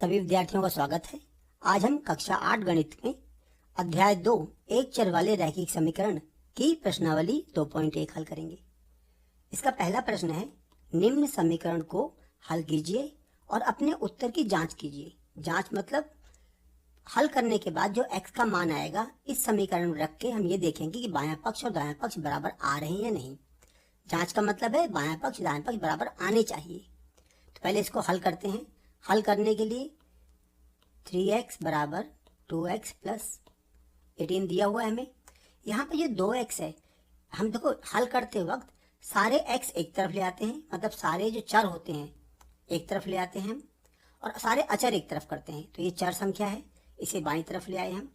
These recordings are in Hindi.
सभी विद्यार्थियों का स्वागत है। आज हम कक्षा 8 गणित में अध्याय 2 एक चर वाले रैखिक समीकरण की प्रश्नावली 2.1 हल करेंगे। इसका पहला प्रश्न है, निम्न समीकरण को हल कीजिए और अपने उत्तर की जांच कीजिए। जांच मतलब हल करने के बाद जो x का मान आएगा इस समीकरण में रख के हम ये देखेंगे कि बायां पक्ष और दायां पक्ष बराबर आ रहे हैं या नहीं। जांच का मतलब है बायां पक्ष दायां पक्ष बराबर आने चाहिए। तो पहले इसको हल करते हैं। हल करने के लिए 3x बराबर 2x प्लस 18 दिया हुआ है हमें। यहाँ पे जो 2x है, हम देखो हल करते वक्त सारे x एक तरफ ले आते हैं, मतलब सारे जो चर होते हैं एक तरफ ले आते हैं हम, और सारे अचर एक तरफ करते हैं। तो ये चर संख्या है, इसे बाईं तरफ ले आए हम,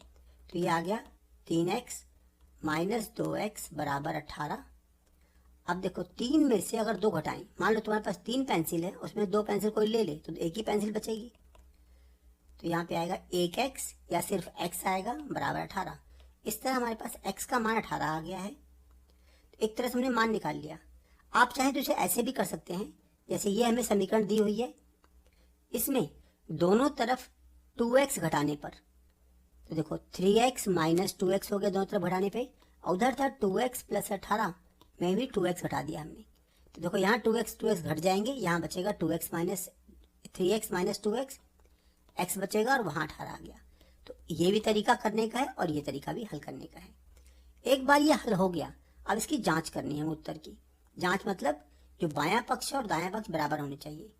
तो ये आ गया 3x माइनस 2x बराबर 18। अब देखो 3 में से अगर 2 घटाएं, मान लो तुम्हारे पास 3 पेंसिल है, उसमें 2 पेंसिल कोई ले ले तो एक ही पेंसिल बचेगी। तो यहाँ पे आएगा 1x या सिर्फ x आएगा बराबर 18। इस तरह हमारे पास x का मान 18 आ गया है। तो एक तरह से हमने मान निकाल लिया। आप चाहें तो इसे ऐसे भी कर सकते हैं, जैसे ये हमें समीकरण दी हुई है, इसमें दोनों तरफ 2x घटाने पर, तो देखो 3x माइनस 2x हो गया दोनों तरफ घटाने पे, और उधर था 2x प्लस 18 में भी 2x घटा दिया हमने। तो देखो यहाँ 2x घट जाएंगे, यहाँ बचेगा 2x minus 3x minus 2x, x बचेगा और वहाँ 18 आ गया। तो ये भी तरीका करने का है और ये तरीका भी हल करने का है। एक बार ये हल हो गया, अब इसकी जांच करनी है उत्तर की। जांच मतलब जो बायां पक्ष और दायां पक्ष बराबर होने चाहिए।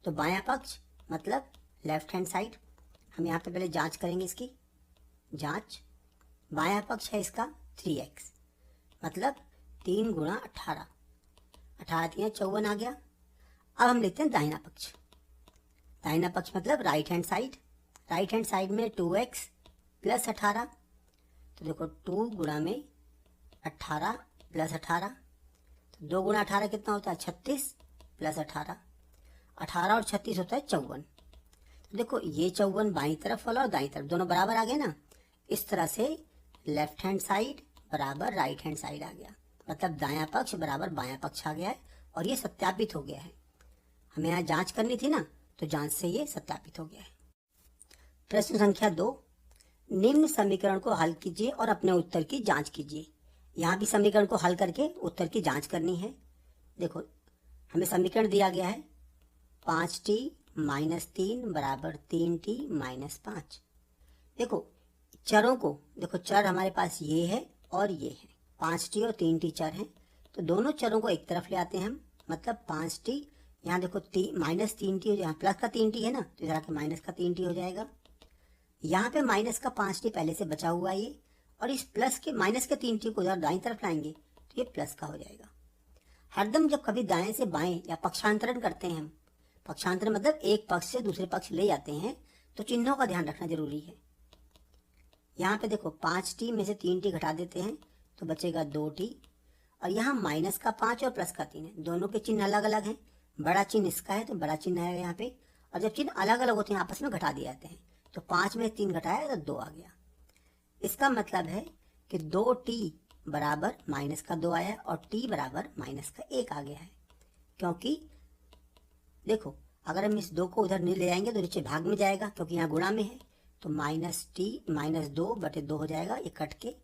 तो बायां पक्ष मतलब लेफ्ट हैंड साइड, हम यहाँ पे पहले जांच करेंगे इसकी। जांच, बायां पक्ष है इसका 3x, मतलब 3 गुणा 18, 18 3 54 आ गया। अब हम लिखते हैं दाहिना पक्ष। दाहिना पक्ष मतलब right hand side. Right hand side में 2x प्लस 18, तो देखो 2 गुणा में 18 प्लस 18, तो 2 गुणा 18 कितना होता है 36 प्लस 18, 18 और 36 होता है 54। तो देखो ये 54 बाईं तरफ वाला और दाईं तरफ दोनों बराबर आ गए ना। इस तरह से लेफ्ट हैंड साइड बराबर राइट हैंड साइड आ गया, मतलब दायां पक्ष बराबर बायां पक्ष आ गया है और ये सत्यापित हो गया है। हमें यहाँ जांच करनी थी ना, तो जांच से ये सत्यापित हो गया है। प्रश्न संख्या 2, निम्न समीकरण को हल कीजिए और अपने उत्तर की जांच कीजिए। यहाँ भी समीकरण को हल करके उत्तर की जांच करनी है। देखो हमें समीकरण दिया गया है 5t माइनस 3 बराबर 3t माइनस 5। देखो चरों को, देखो चर हमारे पास ये है और ये है, 5t और 3t चर हैं, तो दोनों चरों को एक तरफ ले आते हैं हम, मतलब 5t, यहाँ देखो माइनस 3t, यहाँ प्लस का 3t है ना, तो इधर आके माइनस का 3t हो जाएगा। यहाँ पे माइनस का 5t पहले से बचा हुआ है ये, और इस प्लस के माइनस के 3t को इधर दाईं तरफ लाएंगे तो ये प्लस का हो जाएगा। हरदम जब कभी दाएं से बाएं या पक्षांतरण करते हैं हम, पक्षांतरण मतलब एक पक्ष से दूसरे पक्ष ले जाते हैं, तो चिन्हों का ध्यान रखना जरूरी है। यहाँ पे देखो 5t में से 3t घटा देते हैं तो बचेगा 2t, और यहाँ माइनस का 5 और प्लस का 3 है, दोनों के चिन्ह अलग अलग हैं। बड़ा चिन्ह इसका है तो बड़ा चिन्ह आएगा यहाँ पे, और जब चिन्ह अलग अलग होते हैं आपस में घटा दिए जाते हैं, तो 5 में 3 घटाया तो 2 आ गया। इसका मतलब है कि 2t बराबर माइनस का 2 आया और t बराबर माइनस का 1 आ गया है। क्योंकि देखो अगर हम इस 2 को उधर नहीं ले जाएंगे तो नीचे भाग में जाएगा, क्योंकि यहाँ गुणा में है, तो माइनस t माइनस 2 बटे 2 हो जाएगा, ये कट के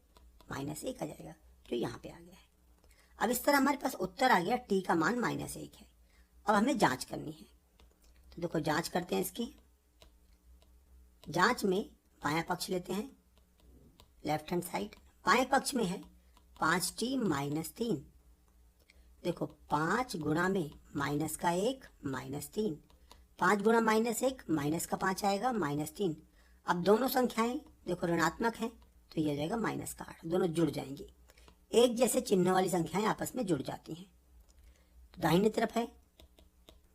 माइनस 1 आ जाएगा, जो यहाँ पे आ गया है। अब इस तरह हमारे पास उत्तर आ गया, t का मान माइनस 1 है। अब हमें जांच करनी है, तो देखो जांच करते हैं इसकी। जांच में बायां पक्ष लेते हैं, लेफ्ट हैंड साइड। बाएं पक्ष में है 5t माइनस 3, देखो 5 गुणा में माइनस का 1 माइनस 3, 5 गुणा माइनस 1 माइनस का 5 आएगा माइनस 3। अब दोनों संख्याएं देखो ऋणात्मक हैं, तो ये जाएगा माइनस का 8, दोनों जुड़ जाएंगी। एक जैसे चिन्ह वाली संख्याएं आपस में जुड़ जाती हैं। तो दाहिनी तरफ है,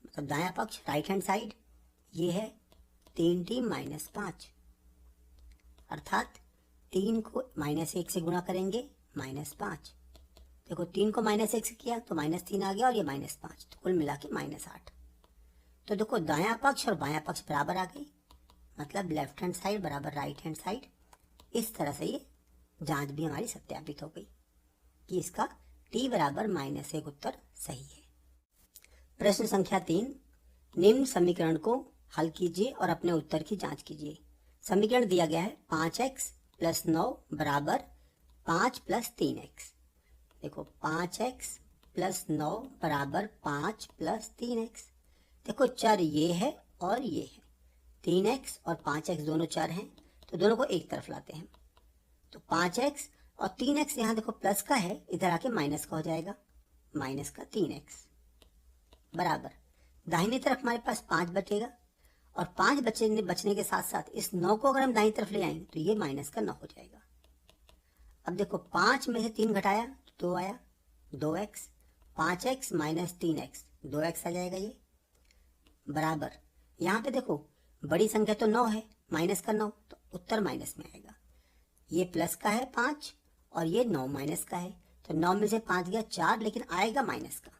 मतलब दायां पक्ष राइट हैंड साइड, ये है 3t माइनस 5, अर्थात 3 को माइनस 1 से गुणा करेंगे माइनस 5। देखो 3 को माइनस 1 से किया तो माइनस 3 आ गया और ये माइनस 5, तो कुल मिला के माइनस 8। तो देखो दायां पक्ष और बायां पक्ष बराबर आ गई, मतलब लेफ्ट हैंड साइड बराबर राइट हैंड साइड। इस तरह से ये जांच भी हमारी सत्यापित हो गई कि इसका t बराबर -1 उत्तर सही है। प्रश्न संख्या 3, निम्न समीकरण को हल कीजिए और अपने उत्तर की जांच कीजिए। समीकरण दिया गया है 5x प्लस 9 बराबर 5 प्लस 3x। देखो 5x प्लस 9 बराबर 5 प्लस 3x। देखो चर ये है और ये है, 3x और 5x दोनों चर हैं, तो दोनों को एक तरफ लाते हैं। तो 5x और 3x यहाँ देखो प्लस का है, इधर आके माइनस का हो जाएगा, माइनस का 3x बराबर दाहिनी तरफ हमारे पास 5 बचेगा, और 5 बचने के साथ साथ इस 9 को अगर हम दाहिनी तरफ ले आएंगे तो ये माइनस का 9 हो जाएगा। अब देखो 5 में से 3 घटाया तो 2 आया, 2x, 5x minus 3x 2x आ जाएगा ये, बराबर यहाँ पे देखो बड़ी संख्या तो 9 है, माइनस का 9, तो उत्तर माइनस में आएगा। ये प्लस का है 5 और ये 9 माइनस का है, तो 9 में से 5 गया 4, लेकिन आएगा माइनस का।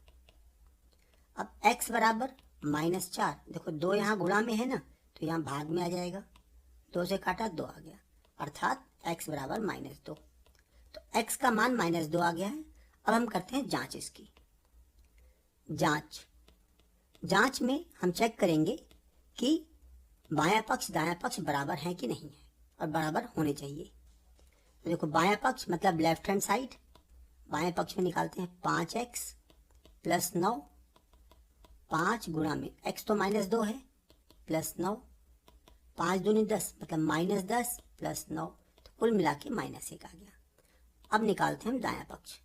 अब x बराबर -4, देखो 2 यहाँ गुणा में है ना, तो यहाँ भाग में आ जाएगा, 2 से काटा 2 आ गया, अर्थात x बराबर -2। तो x का मान -2 आ गया है। अब हम करते हैं जांच इसकी। जांच में हम चेक करेंगे कि बायां पक्ष दायां पक्ष बराबर है कि नहीं है, और बराबर होने चाहिए। तो देखो बायां पक्ष मतलब लेफ्ट हैंड साइड, बाएं पक्ष में निकालते हैं 5x प्लस 9, 5 गुणा में x तो -2 है प्लस 9, 5 दूनी 10 मतलब -10 प्लस 9, तो कुल मिला के -1 आ गया। अब निकालते हैं हम दायां पक्ष,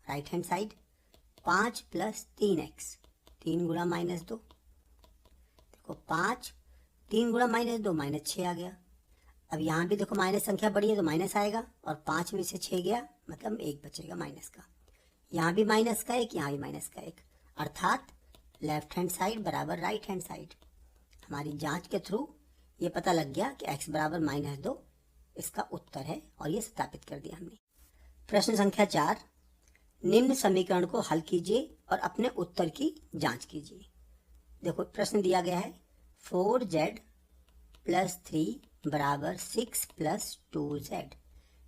right hand side, 5 plus 3x, 3 गुणा -2, देखो 5, 3 गुणा -2 -6 आ गया। अब यहाँ भी देखो माइनस संख्या बड़ी है तो माइनस आएगा, और 5 में से 6 गया मतलब 1 बचेगा माइनस का। यहाँ भी माइनस का 1, यहाँ भी माइनस का 1, अर्थात लेफ्ट हैंड साइड बराबर राइट हैंड साइड। हमारी जांच के थ्रू ये पता लग गया कि x बराबर -2 इसका उत्तर है, और ये सत्यापित कर दिया हमने। प्रश्न संख्या 4, निम्न समीकरण को हल कीजिए और अपने उत्तर की जांच कीजिए। देखो प्रश्न दिया गया है 4z प्लस 3 बराबर 6 प्लस 2z।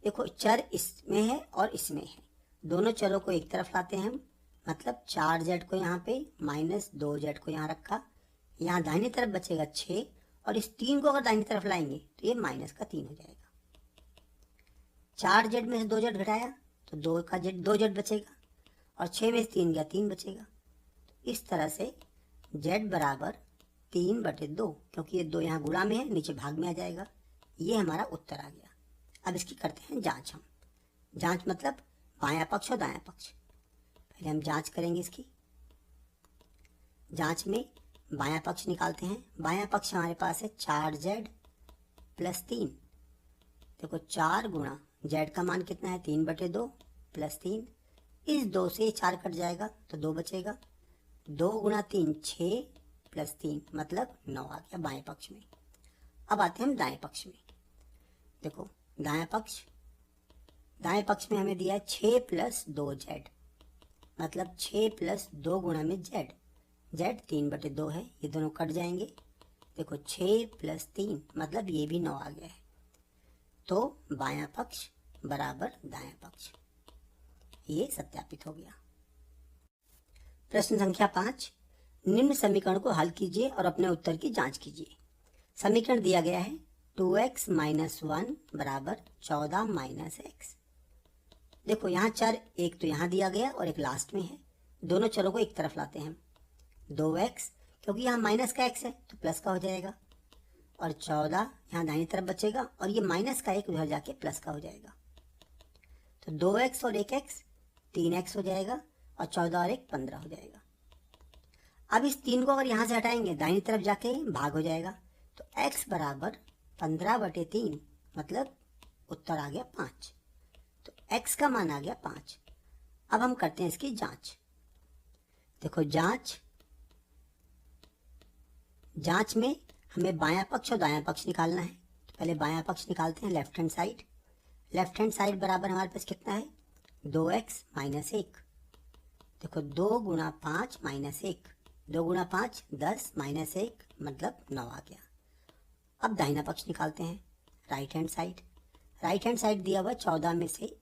देखो चर इसमें है और इसमें है, दोनों चरों को एक तरफ लाते हैं हम, मतलब 4z को यहाँ पे माइनस 2z को यहाँ रखा, यहाँ दाहिनी तरफ बचेगा 6, और इस 3 को अगर दाहिनी तरफ लाएंगे तो ये माइनस का 3 हो जाएगा। 4z में से 2z घटाया तो 2z बचेगा, और 6 में से 3 गया 3 बचेगा। इस तरह से z बराबर 3/2, क्योंकि ये 2 यहाँ गुणा में है, नीचे भाग में आ जाएगा, ये हमारा उत्तर आ गया। अब इसकी करते हैं जांच हम। जांच मतलब बायां पक्ष और दायां पक्ष। पहले हम जांच करेंगे इसकी। जांच में बायां पक्ष निकालते हैं। बायां पक्ष हमारे पास है 4z प्लस 3। देखो 4 गुणा z का मान कितना है 3/2 प्लस 3, इस 2 से 4 कट जाएगा तो 2 बचेगा, 2 गुणा 3 6 प्लस 3 मतलब 9 आ गया बाएं पक्ष में। अब आते हैं हम दाएं पक्ष में। देखो दाएं पक्ष में हमें दिया है 6 प्लस 2z, मतलब 6 प्लस 2 गुणा में z 3/2 है, ये दोनों कट जाएंगे। देखो 6 प्लस 3 मतलब ये भी 9 आ गया है, तो बायां पक्ष बराबर दायां पक्ष, ये सत्यापित हो गया। प्रश्न संख्या 5, निम्न समीकरण को हल कीजिए और अपने उत्तर की जांच कीजिए। समीकरण दिया गया है 2x माइनस 1 बराबर 14 माइनस x। देखो यहाँ चर एक तो यहाँ दिया गया और एक लास्ट में है, दोनों चरों को एक तरफ लाते हैं। 2x क्योंकि यहाँ माइनस का x है तो प्लस का हो जाएगा, और 14 यहाँ दाहिनी तरफ बचेगा, और ये माइनस का 1 उधर जाके प्लस का हो जाएगा। तो 2x और 1x 3x हो जाएगा, और 14 और 1 15 हो जाएगा। अब इस 3 को अगर यहाँ से हटाएंगे दाहिनी तरफ जाके भाग हो जाएगा, तो x बराबर 15/3 मतलब उत्तर आ गया 5। तो x का मान आ गया 5। अब हम करते हैं इसकी जांच। देखो जांच में हमें बायां पक्ष और दायां पक्ष निकालना है। तो पहले बायां पक्ष निकालते हैं, left hand side. Left hand side बराबर हमारे पास कितना है 2x माइनस 1। देखो 2 गुणा 5 माइनस 1, 2 गुणा 5 10 माइनस 1 मतलब 9 आ गया। अब दाहिना पक्ष निकालते हैं, right hand side. Right hand side दिया हुआ 14 में से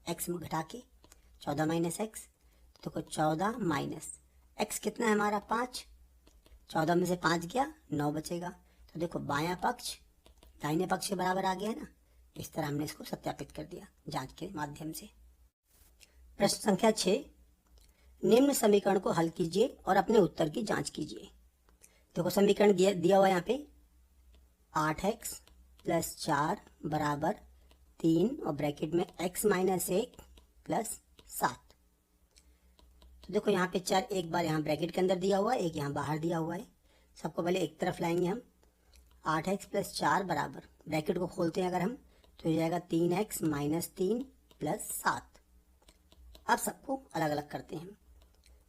x घटा के 14 माइनस x। देखो 14 माइनस x कितना है हमारा 5, 14 में से 5 गया, 9 बचेगा। तो देखो बायां पक्ष दाहिने पक्ष के बराबर आ गया है ना। इस तरह हमने इसको सत्यापित कर दिया जांच के माध्यम से। प्रश्न संख्या 6, निम्न समीकरण को हल कीजिए और अपने उत्तर की जांच कीजिए। देखो समीकरण दिया हुआ यहाँ पे 8x + 4 = 3 और ब्रैकेट में x - 1 + 7। तो देखो यहाँ पे चर एक बार यहाँ ब्रैकेट के अंदर दिया हुआ है, एक यहाँ बाहर दिया हुआ है। सबको पहले एक तरफ लाएंगे हम। 8x + 4 बराबर, ब्रैकेट को खोलते हैं अगर हम तो हो जाएगा 3x - 3 + 7। अब सबको अलग अलग करते हैं।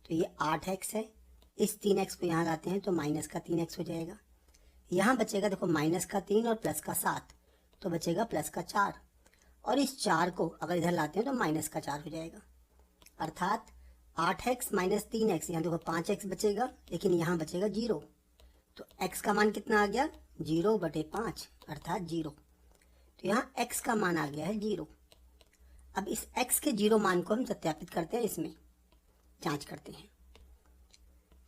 तो ये 8x है, इस 3x को यहाँ लाते हैं तो माइनस का 3x हो जाएगा। यहाँ बचेगा देखो माइनस का 3 और प्लस का 7, तो बचेगा प्लस का 4। और इस 4 को अगर इधर लाते हैं तो माइनस का 4 हो जाएगा। अर्थात 8x - 3x, यहाँ देखो 5x बचेगा, लेकिन यहाँ बचेगा 0। तो x का मान कितना आ गया? 0/5 अर्थात 0। तो यहाँ x का मान आ गया है 0। अब इस x के 0 मान को हम सत्यापित करते हैं, इसमें जांच करते हैं।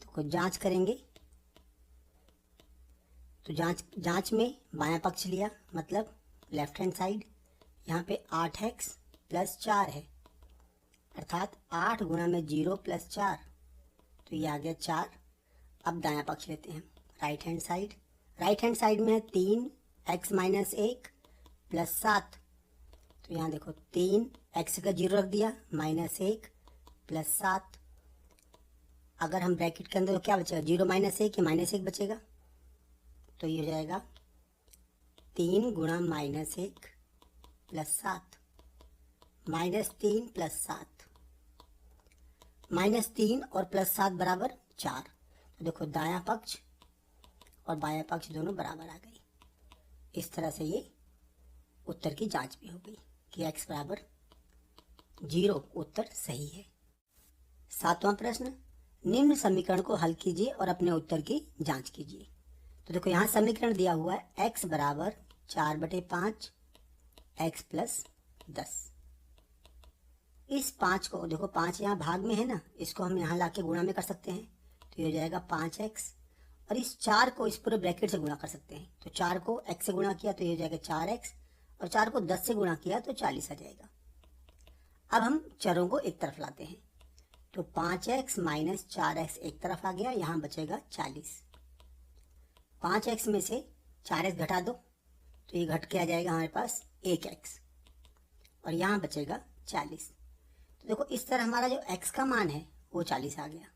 तो जांच करेंगे तो जांच में बायां पक्ष लिया, मतलब लेफ्ट हैंड साइड। यहाँ पे 8x + 4 है, अर्थात 8 गुणा में 0 + 4, तो ये आ गया 4। अब दायां पक्ष लेते हैं, right hand side. Right hand side में है 3x - 1 + 7। तो यहाँ देखो 3 x का 0 रख दिया, -1 + 7। अगर हम ब्रैकेट के अंदर तो क्या बचेगा? 0 - 1 या -1 बचेगा। तो ये हो जाएगा 3 गुणा -1 + 7, -3 + 7, -3 और +7 बराबर 4। तो देखो दायां पक्ष और बायां पक्ष दोनों बराबर आ गई। इस तरह से ये उत्तर की जांच भी हो गई कि x = 0 उत्तर सही है। 7वां प्रश्न, निम्न समीकरण को हल कीजिए और अपने उत्तर की जांच कीजिए। तो देखो यहाँ समीकरण दिया हुआ है x = 4/5 x + 10। इस 5 को देखो 5 यहाँ भाग में है ना, इसको हम यहाँ लाके गुणा में कर सकते हैं, तो ये हो जाएगा 5x। और इस 4 को इस पूरे ब्रैकेट से गुणा कर सकते हैं। तो 4 को x से गुणा किया तो ये हो जाएगा 4x, और 4 को 10 से गुणा किया तो 40 आ जाएगा। अब हम चरों को एक तरफ लाते हैं, तो 5x - 4x एक तरफ आ गया, यहाँ बचेगा 40। 5x में से 4x घटा दो तो ये घट के आ जाएगा हमारे पास 1x, और यहाँ बचेगा 40। तो देखो इस तरह हमारा जो x का मान है वो 40 आ गया।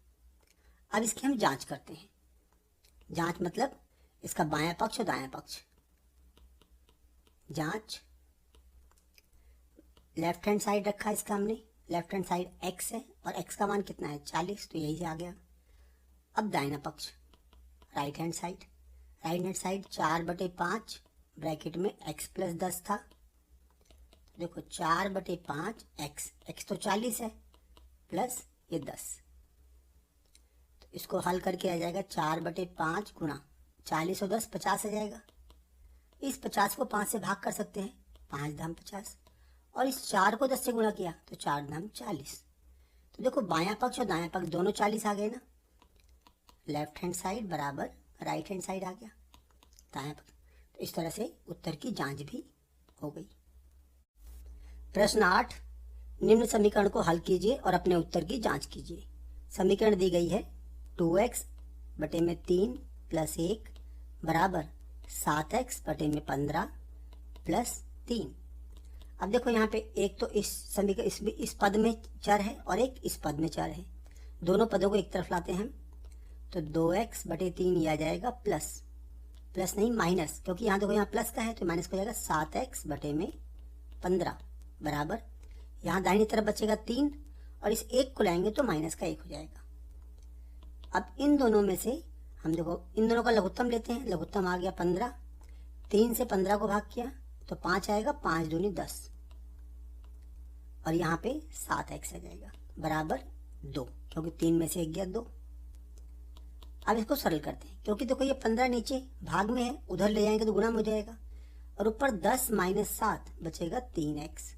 अब इसकी हम जांच करते हैं। जांच मतलब इसका बायां पक्ष और दायां पक्ष। जांच, लेफ्ट हैंड साइड रखा इसका हमने, लेफ्ट हैंड साइड x है और x का मान कितना है? 40, तो यही से आ गया। अब दाहिना पक्ष, right hand side. Right hand side 4/5 bracket में x + 10 था। देखो 4/5 x तो 40 है, प्लस ये 10। तो इसको हल करके आ जाएगा 4/5 गुणा 40 और 10 50 आ जाएगा। इस 50 को 5 से भाग कर सकते हैं, 5 दाम 50, और इस 4 को 10 से गुणा किया तो 4 दाम 40। तो देखो बायां पक्ष और दायां पक्ष दोनों 40 आ गए ना। लेफ्ट हैंड साइड बराबर राइट हैंड साइड आ गया, दायां पक्ष। तो इस तरह से उत्तर की जांच भी हो गई। प्रश्न 8, निम्न समीकरण को हल कीजिए और अपने उत्तर की जांच कीजिए। समीकरण दी गई है 2x/3 + 1 बराबर 7x/15 + 3। अब देखो यहाँ पे एक तो इस समीकरण इस पद में चर है और एक इस पद में चर है। दोनों पदों को एक तरफ लाते हैं तो 2x/3 ये आ जाएगा प्लस नहीं माइनस, क्योंकि यहाँ देखो यहाँ प्लस का है तो माइनस हो जाएगा 7x/15 बराबर, यहाँ दाहिनी तरफ बचेगा 3 और इस एक को लाएंगे तो -1 हो जाएगा। अब इन दोनों में से हम देखो इन दोनों का लघुत्तम लेते हैं। लघुत्तम आ गया 15, 3 से 15 को भाग किया तो 5 आएगा, 5 दूनी 10, और यहाँ पे 7x आ जाएगा बराबर 2, क्योंकि 3 में से 1 गया 2। अब इसको सरल करते हैं, क्योंकि देखो ये 15 नीचे भाग में है, उधर ले जाएंगे तो गुणा में हो जाएगा, और ऊपर 10 - 7 बचेगा 3x।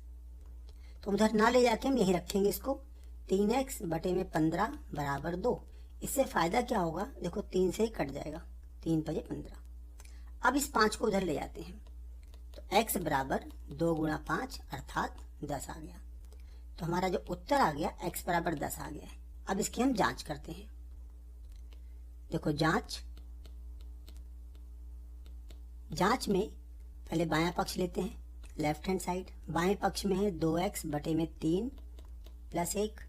तो उधर ना ले जाके हम यहीं रखेंगे इसको, 3x/15 बराबर 2। इससे फायदा क्या होगा, देखो 3 से ही कट जाएगा, 3 पजे 15। अब इस 5 को उधर ले जाते हैं तो x बराबर 2 गुणा 5 अर्थात 10 आ गया। तो हमारा जो उत्तर आ गया x बराबर 10 आ गया है। अब इसकी हम जांच करते हैं। देखो जांच में पहले बायां पक्ष लेते हैं, लेफ्ट हैंड साइड। बाएं पक्ष में है 2x बटे में 3 प्लस 1,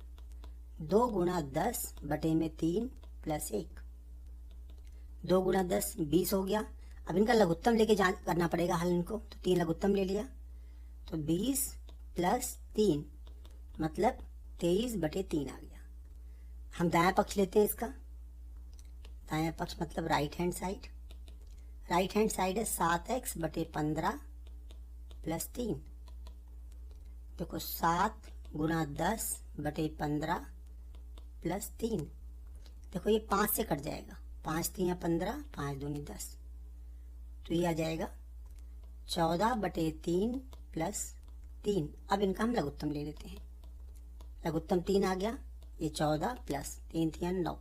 2 गुणा 10 बटे में 3 प्लस 1, 2 गुणा 10 20 हो गया। अब इनका लघुत्तम लेके जांच करना पड़ेगा हल इनको, तो 3 लघुत्तम ले लिया तो 20 प्लस 3 मतलब 23 बटे 3 आ गया। हम दायां पक्ष लेते हैं इसका, दायां पक्ष मतलब right hand side. Right hand side है 7x बटे 15 प्लस 3। देखो 7 गुणा 10 बटे 15 प्लस 3। देखो ये 5 से कट जाएगा, 5 3 15, 5 दूनी 10, तो ये आ जाएगा 14 बटे 3 प्लस 3। अब इनका हम लघुत्तम ले लेते हैं। लघुत्तम 3 आ गया, ये 14 प्लस 3 3 9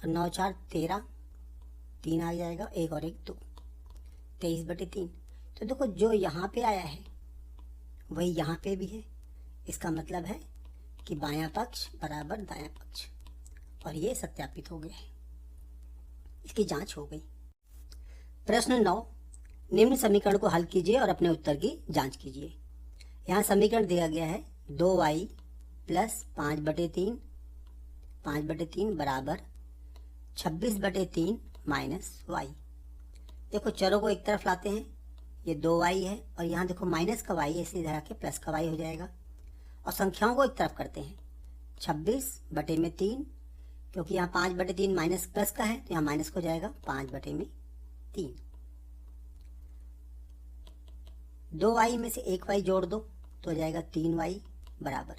और 9 4 13, 3 आ जाएगा, 1 और 1 2, 23 बटे 3। तो देखो जो यहाँ पे आया है वही यहाँ पे भी है। इसका मतलब है कि बायां पक्ष बराबर दायां पक्ष, और ये सत्यापित हो गया है, इसकी जांच हो गई। प्रश्न 9, निम्न समीकरण को हल कीजिए और अपने उत्तर की जांच कीजिए। यहाँ समीकरण दिया गया है 2y प्लस 5 बटे 3 बराबर 26 बटे 3 माइनस y। देखो चरों को एक तरफ लाते हैं, ये 2y है और यहाँ देखो माइनस का y है, इसलिए इधर आके प्लस का y हो जाएगा। और संख्याओं को एक तरफ करते हैं, 26 बटे में 3, क्योंकि यहाँ 5 बटे 3 माइनस प्लस का है तो यहाँ माइनस को जाएगा 5 बटे में 3। 2y में से एक y जोड़ दो तो हो जाएगा 3y बराबर,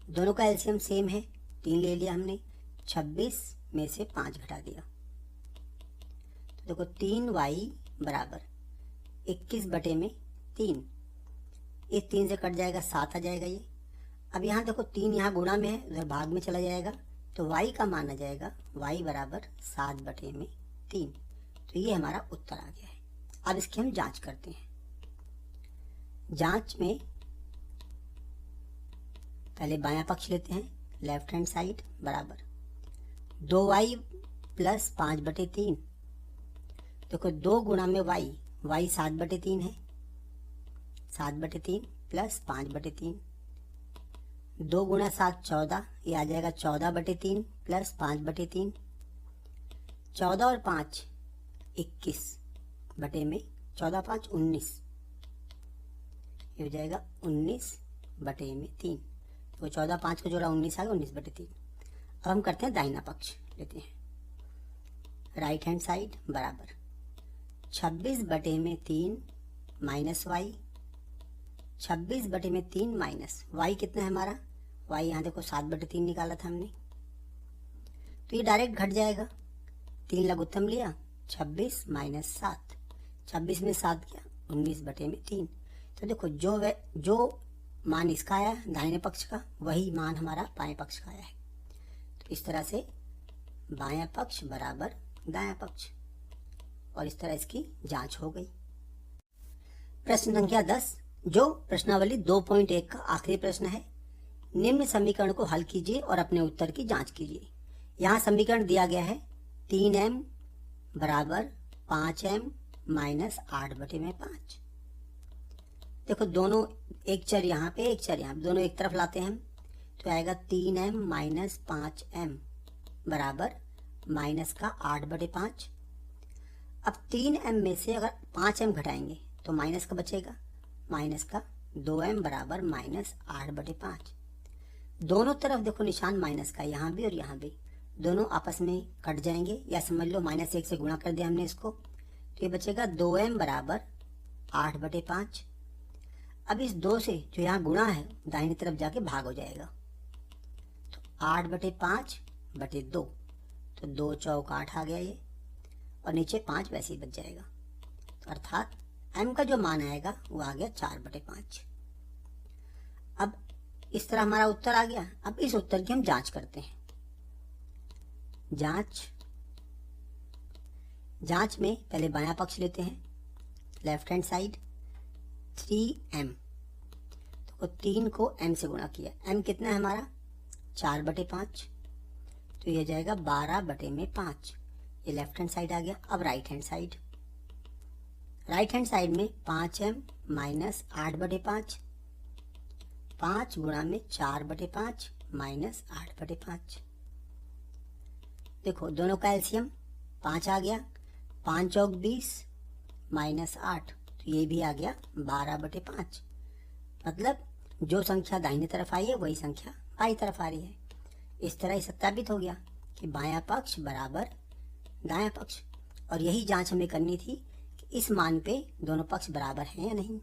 दोनों का एलसीएम सेम है, 3 ले लिया हमने, 26 में से 5 घटा दिया तो देखो 3y बराबर 21 बटे में 3। इस 3 से कट जाएगा, 7 आ जाएगा ये। अब यहाँ देखो 3 यहाँ गुणा में है, उधर भाग में चला जाएगा तो y का मान आ जाएगा y बराबर 7 बटे में 3। तो ये हमारा उत्तर आ गया है। अब इसकी हम जांच करते हैं। जांच में पहले बायां पक्ष लेते हैं, लेफ्ट हैंड साइड बराबर 2y प्लस 5 बटे 3। देखो 2 गुणा में y 7 बटे 3 है, 7 बटे 3 प्लस 5 बटे 3, 2 गुणा 7 14, ये आ जाएगा 14 बटे 3 प्लस 5 बटे 3, 14 और 5 21 बटे में 14 5 19, ये हो जाएगा 19 बटे में 3। तो 14 5 को जोड़ा 19 आ गया, 19 बटे 3। अब हम करते हैं दाहिना पक्ष लेते हैं, राइट हैंड साइड बराबर 26 बटे में 3 माइनस y, 26 बटे में 3 माइनस y कितना है हमारा, y यहाँ देखो 7 बटे 3 निकाला था हमने, तो ये डायरेक्ट घट जाएगा, 3 लघुत्तम लिया, 26 माइनस 7, 26 में 7 किया 19 बटे में 3। तो देखो जो मान इसका आया दाहिने पक्ष का, वही मान हमारा बाएं पक्ष का आया है। तो इस तरह से बायां पक्ष बराबर दायां पक्ष, और इस तरह इसकी जांच हो गई। प्रश्न संख्या 10, जो प्रश्नावली 2.1 का आखिरी प्रश्न है। निम्न समीकरण को हल कीजिए और अपने उत्तर की जांच कीजिए। यहाँ समीकरण दिया गया है 3m बराबर 5m माइनस 8 बटे में 5। देखो दोनों, एक चर यहाँ पे एक चर यहाँ पे, दोनों एक तरफ लाते हैं हम तो आएगा 3m माइनस 5m बराबर माइनस का 8 बटे 5। अब 3m में से अगर 5m घटाएंगे तो माइनस का बचेगा, माइनस का 2m बराबर माइनस 8 बटे 5। दोनों तरफ देखो निशान माइनस का, यहाँ भी और यहाँ भी, दोनों आपस में कट जाएंगे, या समझ लो -1 से गुणा कर दिया हमने इसको, तो ये बचेगा 2m बराबर 8 बटे 5। अब इस 2 से जो यहाँ गुणा है दाहिनी तरफ जाके भाग हो जाएगा, तो 8 बटे 5 बटे 2, तो 2 चौक 8 आ गया ये, और नीचे 5 वैसे ही बच जाएगा। तो अर्थात m का जो मान आएगा वो आ गया 4 बटे 5। अब इस तरह हमारा उत्तर आ गया। अब इस उत्तर की हम जांच करते हैं। जांच में पहले बायां पक्ष लेते हैं, लेफ्ट हैंड साइड 3m, तो 3 को m से गुणा किया, m कितना है हमारा 4/5, तो ये जाएगा 12/5, ये लेफ्ट हैंड साइड आ गया। अब राइट हैंड साइड में 5m माइनस 8/5, 5 गुणा में 4/5 माइनस 8/5, देखो दोनों का एलसीएम 5 आ गया, 5 चौक 20 माइनस 8, तो ये भी आ गया 12/5, मतलब जो संख्या दाहिनी तरफ आई है वही संख्या बाईं तरफ आ रही है। इस तरह सत्यापित हो गया कि बायां पक्ष बराबर दायां पक्ष, और यही जांच हमें करनी थी कि इस मान पे दोनों पक्ष बराबर हैं या नहीं।